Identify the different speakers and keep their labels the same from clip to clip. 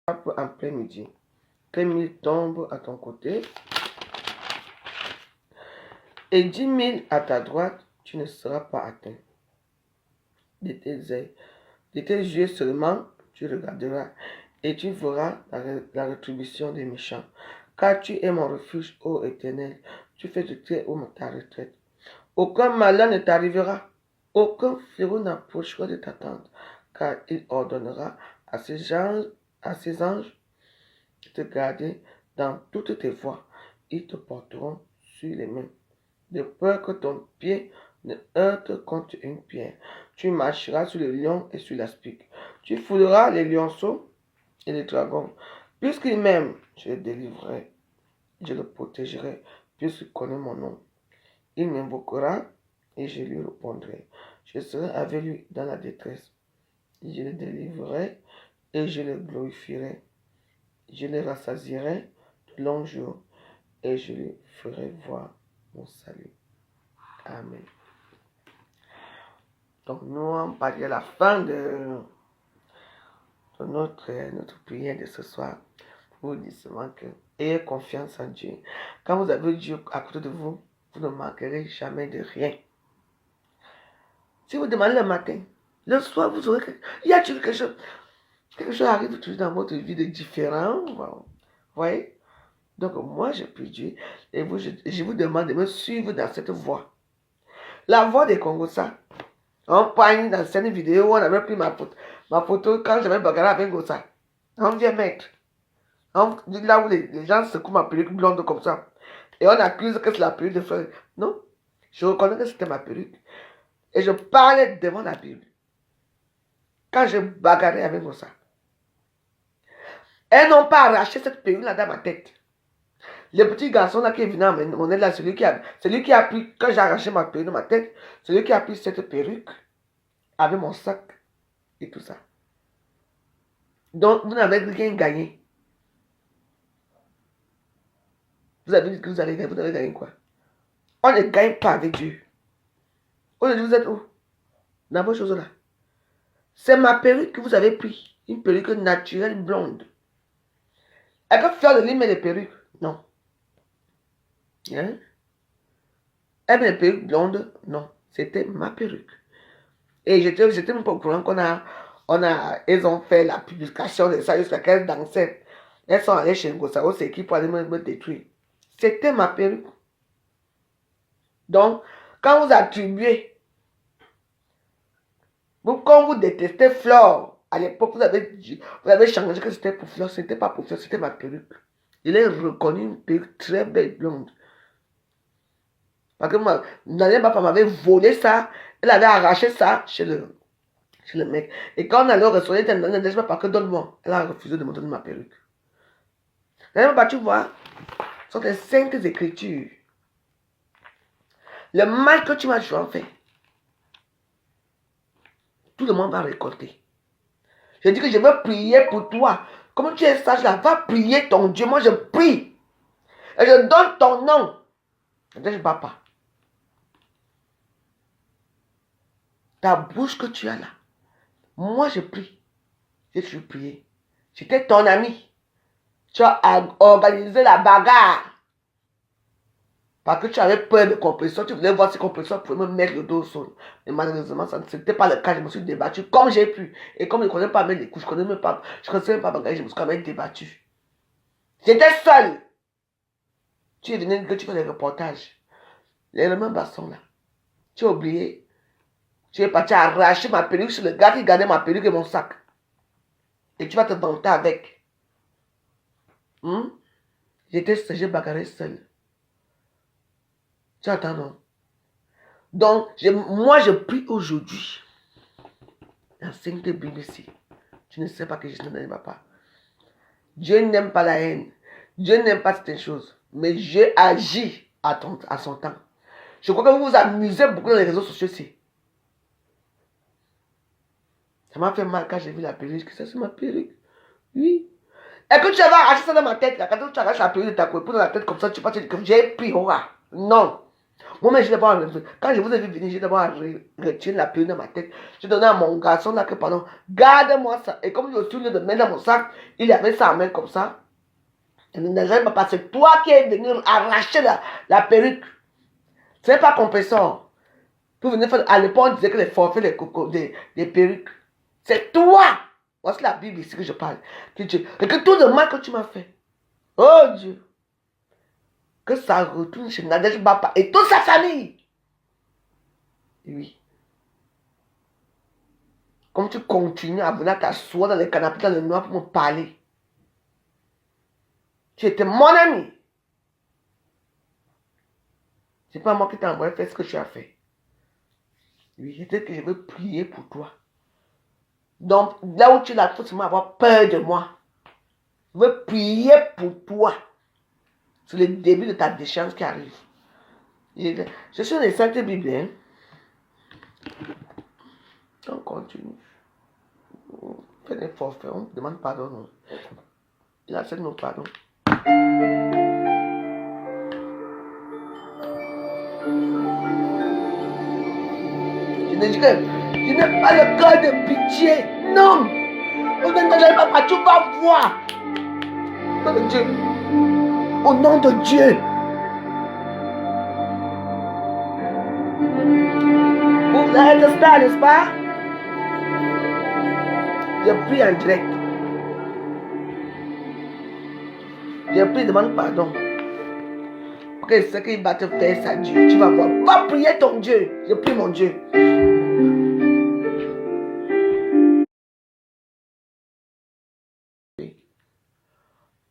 Speaker 1: en plein midi. Que 1000 tombent à ton côté et 10 000 à ta droite, tu ne seras pas atteint. De tes yeux seulement, tu regarderas et tu verras la rétribution des méchants. Car tu es mon refuge, ô Éternel, tu fais de très haut ta retraite. Aucun malheur ne t'arrivera, aucun fléau n'approchera de ta tente, car il ordonnera à ses anges de te garder dans toutes tes voies. Ils te porteront sur les mains, de peur que ton pied ne heurte contre une pierre. Tu marcheras sur le lion et sur l'aspic. Tu fouleras les lionceaux et les dragons. Puisqu'il m'aime, je le délivrerai, je le protégerai, puisqu'il connaît mon nom. Il m'invoquera et je lui répondrai. Je serai avec lui dans la détresse. Je le délivrerai et je le glorifierai. Je le rassasierai de longs jours et je lui ferai voir mon salut. Amen. Donc nous on parle à la fin de notre prière de ce soir. Vous dites seulement que ayez confiance en Dieu. Quand vous avez Dieu à côté de vous, vous ne manquerez jamais de rien. Si vous demandez le matin, le soir, vous aurez il y a quelque chose. Quelque chose arrive toujours dans votre vie de différent. Vous voyez? Donc moi, je prie Dieu et je vous demande de me suivre dans cette voie. La voie des Congossa. On prend dans cette vidéo où on avait pris ma photo quand j'avais bagarré avec Gossa. On vient mettre. Là où les gens secouent ma perruque blonde comme ça. Et on accuse que c'est la perruque de Fleur. Non, je reconnais que c'était ma perruque. Et je parlais devant la Bible. Quand je bagarrais avec Gossa. Elles n'ont pas arraché cette perruque-là dans ma tête. Le petit garçon là qui est venu à mon aide là, celui qui a pris, quand j'ai arraché ma perruque de ma tête, celui qui a pris cette perruque avec mon sac et tout ça. Donc, vous n'avez rien gagné. Vous avez dit que vous allez gagner, vous avez gagné quoi? On ne gagne pas avec Dieu. Aujourd'hui, vous êtes où? Dans vos choses là. C'est ma perruque que vous avez pris. Une perruque naturelle blonde. Est-ce que Fleur de Lys met des perruques? Non. Hein? Elle met des perruques blondes? Non. C'était ma perruque. Et j'étais même pas au courant ils ont fait la publication de ça jusqu'à qu'elles dansaient. Elles sont allées chez Ngossao, c'est qui pour aller me détruire. C'était ma perruque. Donc, quand vous attribuez, quand vous détestez Flore, à l'époque, vous avez changé que c'était pour Flore, ce n'était pas pour Flore, c'était ma perruque. Il est reconnu une perruque très belle blonde. Parce que Daniel Papa m'avait volé ça, elle avait arraché ça chez le mec. Et quand on allait au restaurant, elle ne dit pas que donne-moi. Elle a refusé de me donner ma perruque. Daniel Papa, tu vois, ce sont les saintes écritures. Le mal que tu m'as fait, tout le monde va récolter. Je dis que je veux prier pour toi. Comme tu es sage là, va prier ton Dieu. Moi, je prie. Et je donne ton nom. Je ne bats pas. Ta bouche que tu as là. Moi, je prie. J'ai toujours prié. J'étais ton ami. Tu as organisé la bagarre. Parce que tu avais peur de compression. Tu voulais voir si compression pouvait me mettre le dos au sol. Mais malheureusement, ça n'était pas le cas. Je me suis débattu comme j'ai pu. Et comme je ne connais pas mettre les couches, je ne connaissais même pas bagarrer, je me suis quand même débattu. J'étais seul. Tu es venu que tu fais des reportages. Les mêmes bastons là. Tu as oublié. Tu es parti arracher ma perruque sur le gars qui gardait ma perruque et mon sac. Et tu vas te vanter avec. J'ai bagarré seul. Tu attends, non? Donc, moi, je prie aujourd'hui. La sainte Bible ici. Tu ne sais pas que je ne n'aime pas. Dieu n'aime pas la haine. Dieu n'aime pas certaines choses. Mais Dieu agit à son temps. Je crois que vous vous amusez beaucoup dans les réseaux sociaux ici. Ça m'a fait mal quand j'ai vu la perruque. Ça, c'est ma perruque. Oui. Et que tu vas arracher ça dans ma tête. Là, quand tu arraches la perruque de ta épouse dans la tête comme ça, tu vas te dire que j'ai pris. Non. Moi-même, quand je vous ai vu venir, j'ai d'abord retiré la pilule dans ma tête. J'ai donné à mon garçon là que, pardon, garde-moi ça. Et comme je suis de mettre dans mon sac, il avait ça en main comme ça. Il ne jamais pas parce que toi qui es venu arracher la perruque. Ce n'est pas compresseur. Pour venir faire, à l'époque, on disait que les forfaits, des perruques. C'est toi. Voici la Bible ici que je parle. Et que tout le mal que tu m'as fait. Oh Dieu. Que ça retourne chez Nadège Bapa et toute sa famille. Oui. Comme tu continues à venir t'asseoir dans les canapés, dans le noir pour me parler. Tu étais mon ami. C'est pas moi qui t'ai envoyé faire ce que tu as fait. Oui, je dis que je veux prier pour toi. Donc, là où tu l'as, il faut avoir peur de moi. Je veux prier pour toi. C'est le début de ta déchéance qui arrive. Je suis dans les Saintes Bibles. Hein? On continue. Fais des forfaits, on demande pardon. Non. Il accepte nos pardons. Je ne dis que je n'ai pas le cœur de pitié. Non. On ne pas, tu vas voir. Au nom de Dieu. Au nom de Dieu. Vous avez de ça, n'est-ce pas? Je prie en direct. Je prie, demande pardon. Parce que ce qu'il va te faire, ça Dieu. Tu vas voir. Va prier ton Dieu. Je prie mon Dieu.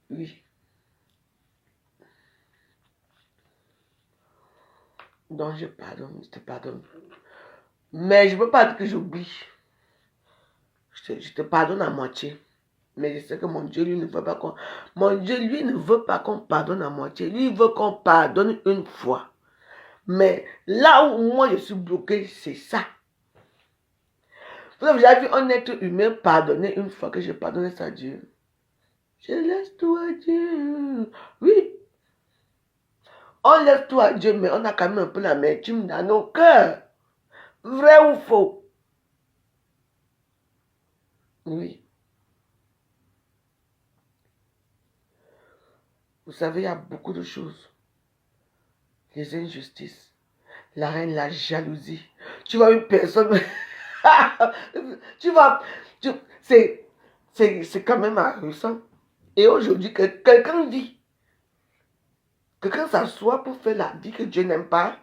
Speaker 1: Oui. Donc je pardonne, je te pardonne. Mais je ne veux pas dire que j'oublie. Je te pardonne à moitié. Mais je sais que mon Dieu, lui, ne veut pas qu'on... Mon Dieu, lui, ne veut pas qu'on pardonne à moitié. Lui, il veut qu'on pardonne une fois. Mais là où moi, je suis bloqué, c'est ça. Vous avez déjà vu un être humain pardonner une fois que j'ai pardonné ça à Dieu. Je laisse tout à Dieu. Oui. On laisse tout à Dieu, mais on a quand même un peu l'amertume dans nos cœurs. Vrai ou faux? Oui. Vous savez, il y a beaucoup de choses. Les injustices, la haine, la jalousie. Tu vois une personne... tu vois... C'est quand même ahurissant. Et aujourd'hui, quelqu'un dit, quelqu'un s'assoit pour faire la vie que Dieu n'aime pas.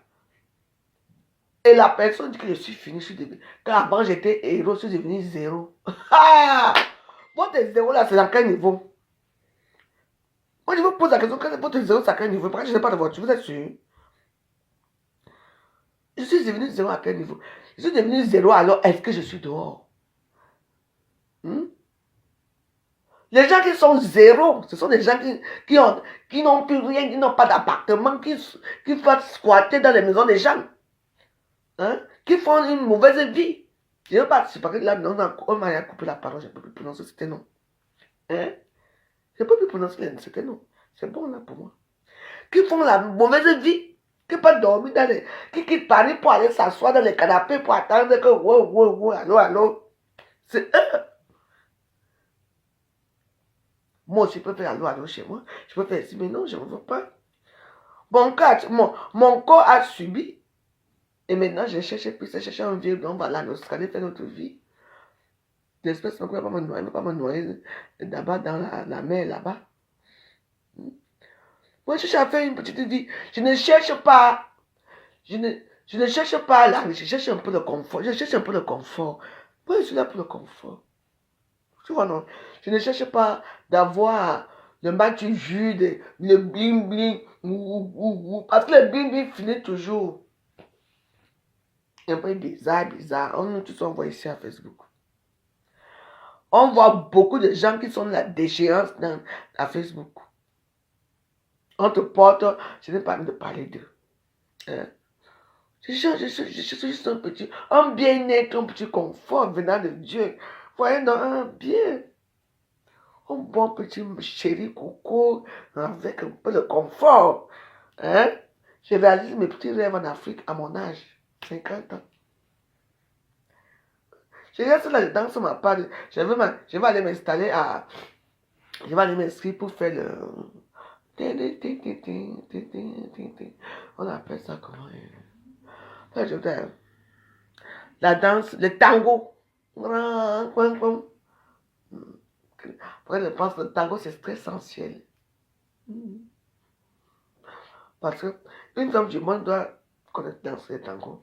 Speaker 1: Et la personne dit que je suis fini, je suis devenu. Quand avant j'étais héros, je suis devenu zéro. Votre zéro là, c'est dans quel niveau? Moi, je vous pose la question, votre zéro, c'est à quel niveau? Pourquoi je n'ai pas de voiture? Vous êtes sûr? Je suis devenu zéro à quel niveau? Je suis devenu zéro, alors est-ce que je suis dehors? Les gens qui sont zéro, ce sont des gens qui n'ont plus rien, qui n'ont pas d'appartement, qui font squatter dans les maisons des gens. Hein? Qui font une mauvaise vie. Je ne veux pas, c'est parce que là, on m'a coupé la parole, je ne peux plus prononcer c'était non. Hein? Je ne peux plus prononcer c'était non. C'est bon là pour moi. Qui font la mauvaise vie, qui peuvent dormir dans les... Qui quittent Paris pour aller s'asseoir dans les canapés pour attendre que... Wow, allô. C'est eux. Moi aussi, je peux faire allô chez moi. Je peux faire ici, mais non, je ne veux pas. Mon corps a subi. Et maintenant, je cherche plus, je cherche un vieux, on va aller en Australie faire notre vie. L'espèce ne peut pas me noyer, ne peut pas me noyer là-bas dans la mer, là-bas. Moi, je cherche à faire une petite vie. Je ne cherche pas, je ne cherche pas là, je cherche un peu de confort. Je cherche un peu de confort. Moi, je suis là pour le confort. Tu vois, non? Je ne cherche pas d'avoir le match vide, le bling bling, parce que le bling bling finit toujours. Un peu bizarre. On nous tous on voit ici à Facebook. On voit beaucoup de gens qui sont de la déchéance à Facebook. On te porte, je n'ai pas envie de parler d'eux. Hein? Je suis juste un bien-être, un petit confort venant de Dieu. Voyez, dans un bien. Un bon petit chéri coco avec un peu de confort. Hein? J'ai réalisé mes petits rêves en Afrique à mon âge, 50 ans. Je reste là-dedans sur ma part. Je vais aller m'installer à. Je vais aller m'inscrire pour faire le. On appelle ça comment? La danse, le tango. Après, je pense que le tango, c'est très sensuel. Parce que une femme du monde doit connaître danser le tango.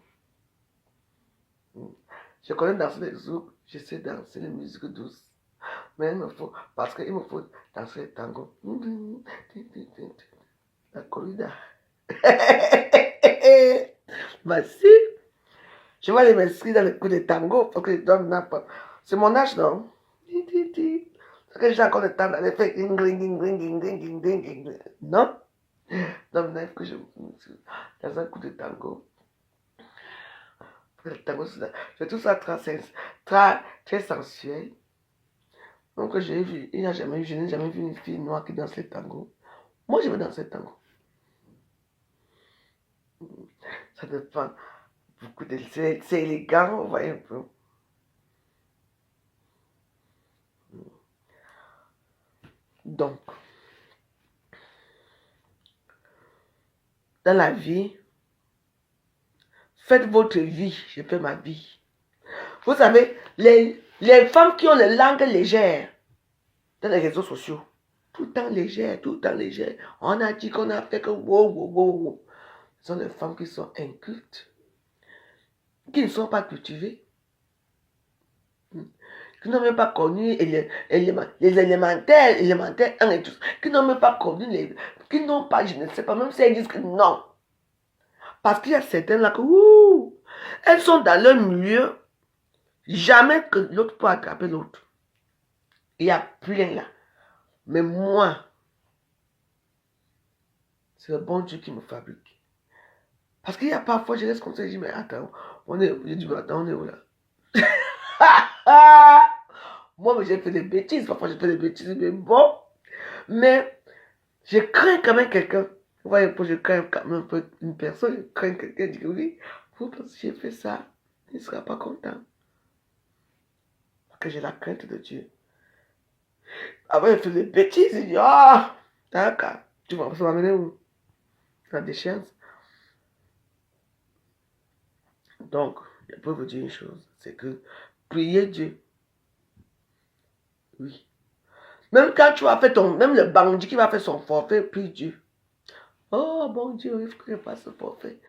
Speaker 1: Je connais danser les zouk, je sais danser les musiques douces. Mais il me faut, parce qu'il me faut danser le tango. La corrida. Bah si, je vais aller m'inscrire dans le cours de tango parce que je donne n'importe. C'est mon âge, non? Parce que j'ai encore le temps d'aller faire non? Donc, il faut que je dans un coup de tango. Le tango, c'est tout ça très sensuel. Donc, j'ai vu, je n'ai jamais vu une fille noire qui danse le tango. Moi, je veux danser le tango. Ça dépend beaucoup de. C'est élégant, vous voyez un peu. Donc, dans la vie, faites votre vie, je fais ma vie. Vous savez, les femmes qui ont les langues légères dans les réseaux sociaux, tout le temps légères, tout le temps légères. On a dit qu'on a fait que wow. Ce sont les femmes qui sont incultes, qui ne sont pas cultivées, qui n'ont même pas connu les élémentaires 1 et tout, qui n'ont même pas connu qui n'ont pas, je ne sais pas, même si elles disent que non. Parce qu'il y a certaines là que, elles sont dans leur milieu, jamais que l'autre peut attraper l'autre. Il y a plein là. Mais moi, c'est le bon Dieu qui me fabrique. Parce qu'il y a parfois, je reste comme ça, je dis, mais attends, on est où là? Moi, j'ai fait des bêtises, parfois j'ai fait des bêtises, mais bon. Mais je crains quand même quelqu'un. Vous voyez, je crains quand même une personne, je crains quelqu'un, je dis oui, parce que j'ai fait ça, il ne sera pas content. Parce que j'ai la crainte de Dieu. Avant, je faisais des bêtises, je dis, d'accord, tu vas m'amener où? Dans des chiennes. Donc, je peux vous dire une chose, c'est que priez Dieu. Oui. Même quand tu as fait même le bandit qui va faire son forfait, prie Dieu. Oh, bon Dieu, il faut que je fasse ce forfait.